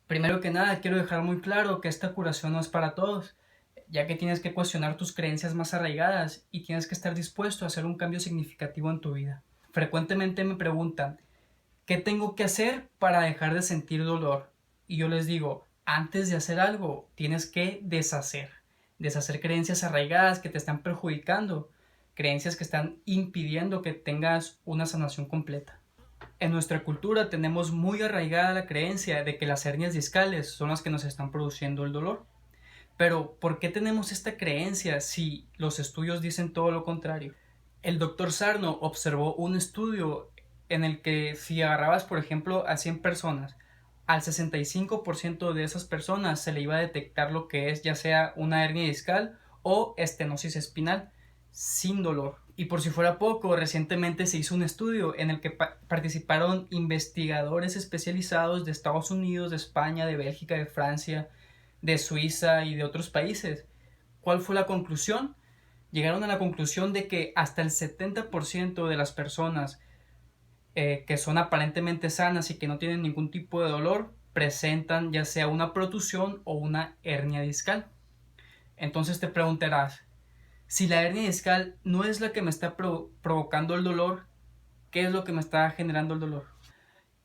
Primero que nada, quiero dejar muy claro que esta curación no es para todos, ya que tienes que cuestionar tus creencias más arraigadas y tienes que estar dispuesto a hacer un cambio significativo en tu vida. Frecuentemente me preguntan, ¿qué tengo que hacer para dejar de sentir dolor? Y yo les digo, antes de hacer algo, tienes que deshacer creencias arraigadas que te están perjudicando, creencias que están impidiendo que tengas una sanación completa. En nuestra cultura tenemos muy arraigada la creencia de que las hernias discales son las que nos están produciendo el dolor. Pero, ¿por qué tenemos esta creencia si los estudios dicen todo lo contrario? El doctor Sarno observó un estudio en el que si agarrabas, por ejemplo, a 100 personas, al 65% de esas personas se le iba a detectar lo que es ya sea una hernia discal o estenosis espinal sin dolor. Y por si fuera poco, recientemente se hizo un estudio en el que participaron investigadores especializados de Estados Unidos, de España, de Bélgica, de Francia, de Suiza y de otros países. ¿Cuál fue la conclusión? Llegaron a la conclusión de que hasta el 70% de las personas que son aparentemente sanas y que no tienen ningún tipo de dolor presentan ya sea una protusión o una hernia discal. Entonces te preguntarás, si la hernia discal no es la que me está provocando el dolor, ¿qué es lo que me está generando el dolor?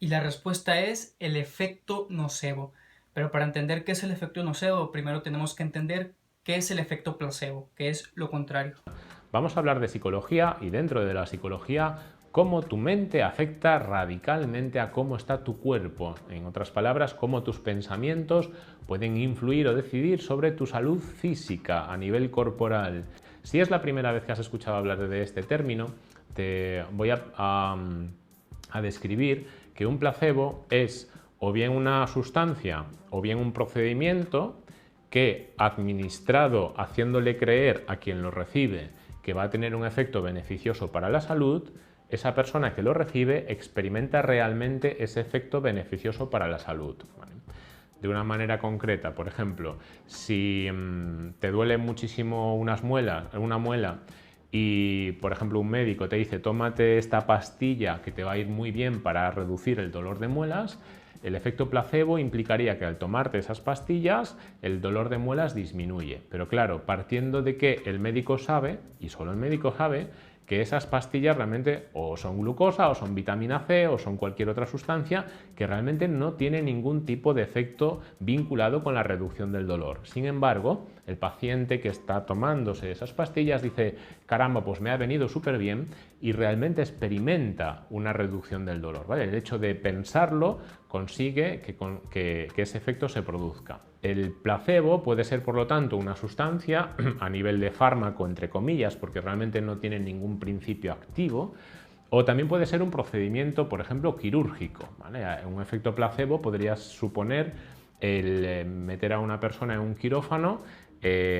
Y la respuesta es el efecto nocebo. Pero para entender qué es el efecto nocebo, primero tenemos que entender qué es el efecto placebo, que es lo contrario. Vamos a hablar de psicología y dentro de la psicología, cómo tu mente afecta radicalmente a cómo está tu cuerpo. En otras palabras, cómo tus pensamientos pueden influir o decidir sobre tu salud física a nivel corporal. Si es la primera vez que has escuchado hablar de este término, te voy a describir que un placebo es o bien una sustancia o bien un procedimiento que, administrado haciéndole creer a quien lo recibe que va a tener un efecto beneficioso para la salud, esa persona que lo recibe experimenta realmente ese efecto beneficioso para la salud. ¿Vale? De una manera concreta, por ejemplo, si te duele muchísimo una muela y, por ejemplo, un médico te dice tómate esta pastilla que te va a ir muy bien para reducir el dolor de muelas, el efecto placebo implicaría que al tomarte esas pastillas el dolor de muelas disminuye. Pero claro, partiendo de que el médico sabe, y solo el médico sabe, que esas pastillas realmente o son glucosa o son vitamina C o son cualquier otra sustancia que realmente no tiene ningún tipo de efecto vinculado con la reducción del dolor. Sin embargo, el paciente que está tomándose esas pastillas dice, caramba, pues me ha venido súper bien y realmente experimenta una reducción del dolor. ¿Vale? El hecho de pensarlo consigue que ese efecto se produzca. El placebo puede ser, por lo tanto, una sustancia a nivel de fármaco, entre comillas, porque realmente no tiene ningún principio activo, o también puede ser un procedimiento, por ejemplo, quirúrgico. ¿Vale? Un efecto placebo podría suponer el meter a una persona en un quirófano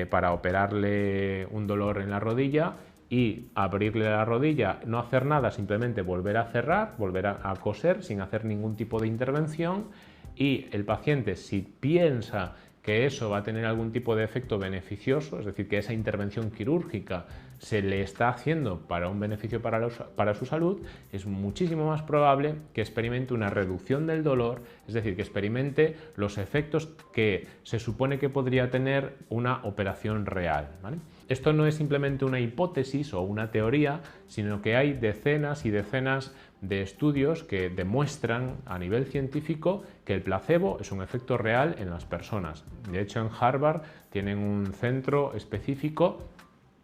para operarle un dolor en la rodilla y abrirle la rodilla, no hacer nada, simplemente volver a cerrar, volver a coser sin hacer ningún tipo de intervención, y el paciente, si piensa que eso va a tener algún tipo de efecto beneficioso, es decir, que esa intervención quirúrgica se le está haciendo para un beneficio para su salud, es muchísimo más probable que experimente una reducción del dolor, es decir, que experimente los efectos que se supone que podría tener una operación real. ¿Vale? Esto no es simplemente una hipótesis o una teoría, sino que hay decenas y decenas de estudios que demuestran a nivel científico que el placebo es un efecto real en las personas. De hecho, en Harvard tienen un centro específico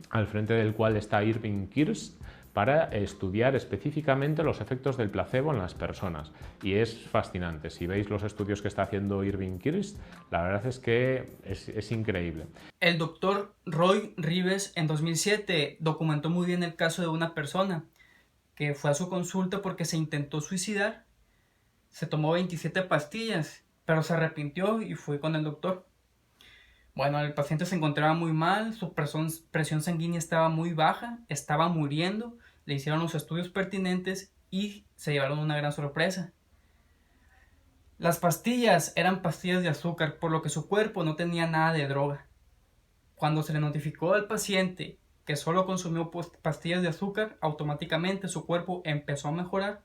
al frente del cual está Irving Kirsch para estudiar específicamente los efectos del placebo en las personas. Y es fascinante. Si veis los estudios que está haciendo Irving Kirsch, la verdad es que es increíble. El doctor Roy Rives en 2007 documentó muy bien el caso de una persona que fue a su consulta porque se intentó suicidar. Se tomó 27 pastillas, pero se arrepintió y fue con el doctor. Bueno, el paciente se encontraba muy mal, su presión sanguínea estaba muy baja, estaba muriendo, le hicieron los estudios pertinentes y se llevaron una gran sorpresa. Las pastillas eran pastillas de azúcar, por lo que su cuerpo no tenía nada de droga. Cuando se le notificó al paciente que solo consumió pastillas de azúcar, automáticamente su cuerpo empezó a mejorar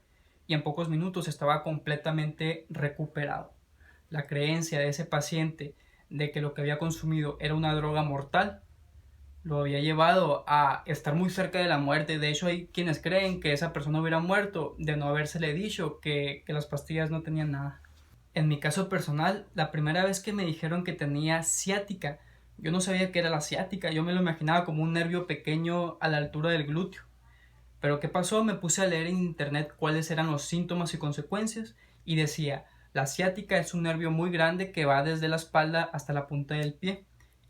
y en pocos minutos estaba completamente recuperado. la creencia de ese paciente de que lo que había consumido era una droga mortal, lo había llevado a estar muy cerca de la muerte. De hecho, hay quienes creen que esa persona hubiera muerto de no habérsele dicho que las pastillas no tenían nada. En mi caso personal, la primera vez que me dijeron que tenía ciática, yo no sabía qué era la ciática, yo me lo imaginaba como un nervio pequeño a la altura del glúteo. Pero ¿qué pasó? Me puse a leer en internet cuáles eran los síntomas y consecuencias y decía, la ciática es un nervio muy grande que va desde la espalda hasta la punta del pie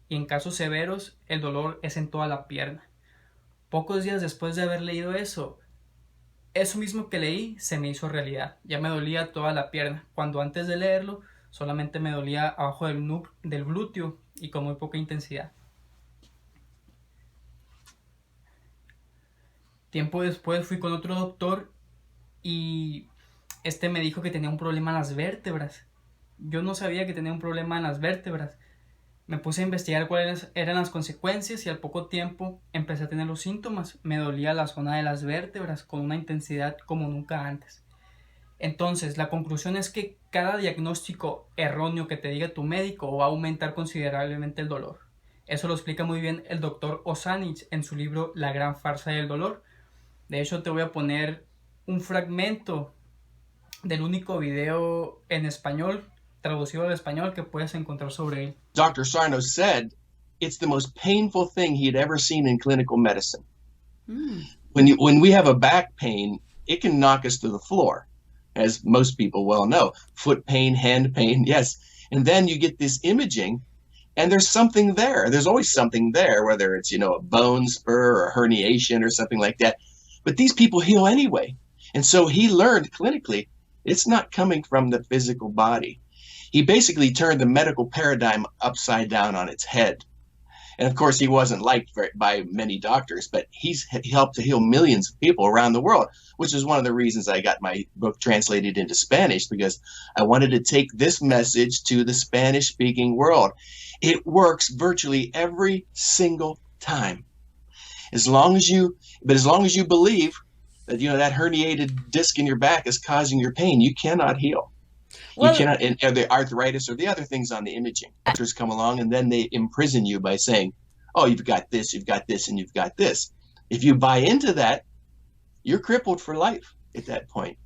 y en casos severos el dolor es en toda la pierna. Pocos días después de haber leído eso mismo que leí se me hizo realidad. Ya me dolía toda la pierna, cuando antes de leerlo solamente me dolía abajo del glúteo y con muy poca intensidad. Tiempo después fui con otro doctor y este me dijo que tenía un problema en las vértebras. Yo no sabía que tenía un problema en las vértebras. Me puse a investigar cuáles eran las consecuencias y al poco tiempo empecé a tener los síntomas. Me dolía la zona de las vértebras con una intensidad como nunca antes. Entonces, la conclusión es que cada diagnóstico erróneo que te diga tu médico va a aumentar considerablemente el dolor. Eso lo explica muy bien el doctor Osanich en su libro La gran farsa del dolor. De hecho, te voy a poner un fragmento del único video en español, traducido al español, que puedes encontrar sobre él. Dr. Sarno said it's the most painful thing he'd ever seen in clinical medicine. When we have a back pain, it can knock us to the floor, as most people well know. Foot pain, hand pain, yes. And then you get this imaging, and there's something there. There's always something there, whether it's, a bone spur or a herniation or something like that. But these people heal anyway. And so he learned clinically, it's not coming from the physical body. He basically turned the medical paradigm upside down on its head. And of course, he wasn't liked by many doctors, but he helped to heal millions of people around the world, which is one of the reasons I got my book translated into Spanish, because I wanted to take this message to the Spanish-speaking world. It works virtually every single time. As long as you believe that, that herniated disc in your back is causing your pain, you cannot heal. Well, you cannot, and the arthritis or the other things on the imaging. Doctors come along and then they imprison you by saying, oh, you've got this, and you've got this. If you buy into that, you're crippled for life at that point.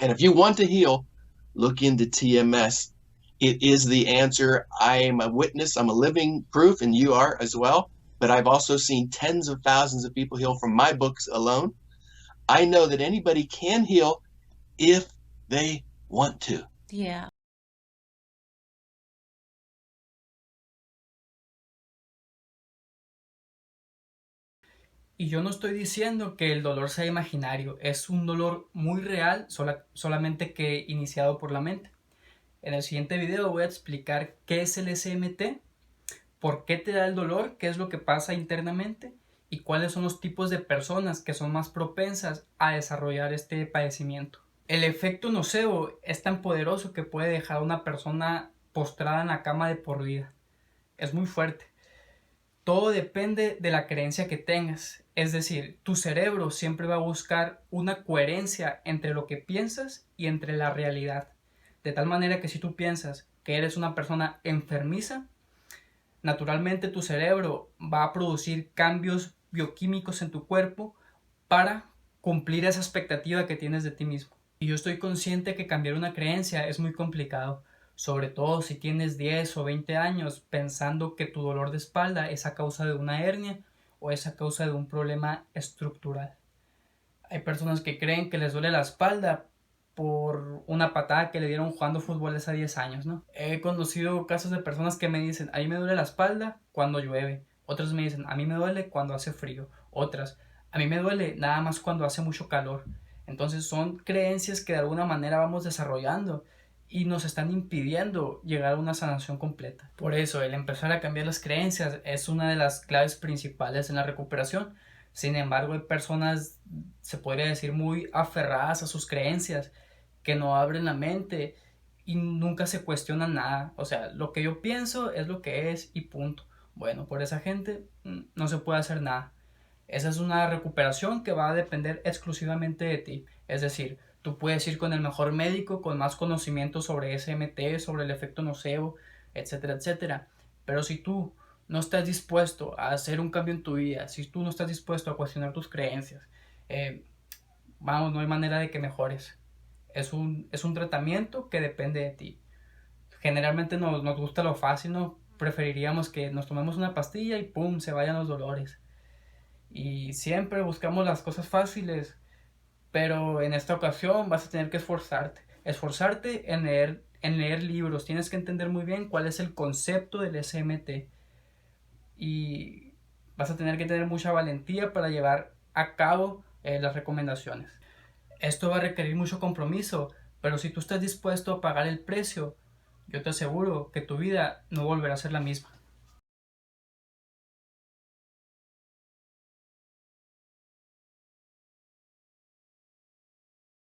And if you want to heal, look into TMS. It is the answer. I am a witness. I'm a living proof, and you are as well. But I've also seen tens of thousands of people heal from my books alone. I know that anybody can heal if they want to. Yeah. Y yo no estoy diciendo que el dolor sea imaginario, es un dolor muy real, solamente que iniciado por la mente. En el siguiente video voy a explicar qué es el SMT, por qué te da el dolor, qué es lo que pasa internamente y cuáles son los tipos de personas que son más propensas a desarrollar este padecimiento. El efecto nocebo es tan poderoso que puede dejar a una persona postrada en la cama de por vida. Es muy fuerte. Todo depende de la creencia que tengas. Es decir, tu cerebro siempre va a buscar una coherencia entre lo que piensas y entre la realidad. De tal manera que si tú piensas que eres una persona enfermiza, naturalmente tu cerebro va a producir cambios bioquímicos en tu cuerpo para cumplir esa expectativa que tienes de ti mismo. Y yo estoy consciente que cambiar una creencia es muy complicado, sobre todo si tienes 10 o 20 años pensando que tu dolor de espalda es a causa de una hernia o es a causa de un problema estructural. Hay personas que creen que les duele la espalda por una patada que le dieron jugando fútbol hace 10 años, ¿no? He conocido casos de personas que me dicen, a mí me duele la espalda cuando llueve. Otras me dicen, a mí me duele cuando hace frío. Otras, a mí me duele nada más cuando hace mucho calor. Entonces son creencias que de alguna manera vamos desarrollando y nos están impidiendo llegar a una sanación completa. Por eso, el empezar a cambiar las creencias es una de las claves principales en la recuperación. Sin embargo, hay personas, se podría decir, muy aferradas a sus creencias, que no abren la mente y nunca se cuestionan nada. O sea, lo que yo pienso es lo que es y punto. Bueno, por esa gente no se puede hacer nada. Esa es una recuperación que va a depender exclusivamente de ti. Es decir, Tú puedes ir con el mejor médico, con más conocimiento sobre SMT, sobre el efecto nocebo, etcétera, etcétera. Pero si tú no estás dispuesto a hacer un cambio en tu vida, si tú no estás dispuesto a cuestionar tus creencias, vamos, no hay manera de que mejores. Es un tratamiento que depende de ti. Generalmente nos gusta lo fácil, ¿no? Preferiríamos que nos tomemos una pastilla y ¡pum!, se vayan los dolores. Y siempre buscamos las cosas fáciles, pero en esta ocasión vas a tener que esforzarte en leer libros. Tienes que entender muy bien cuál es el concepto del SMT y vas a tener que tener mucha valentía para llevar a cabo las recomendaciones. Esto va a requerir mucho compromiso, pero si tú estás dispuesto a pagar el precio, yo te aseguro que tu vida no volverá a ser la misma.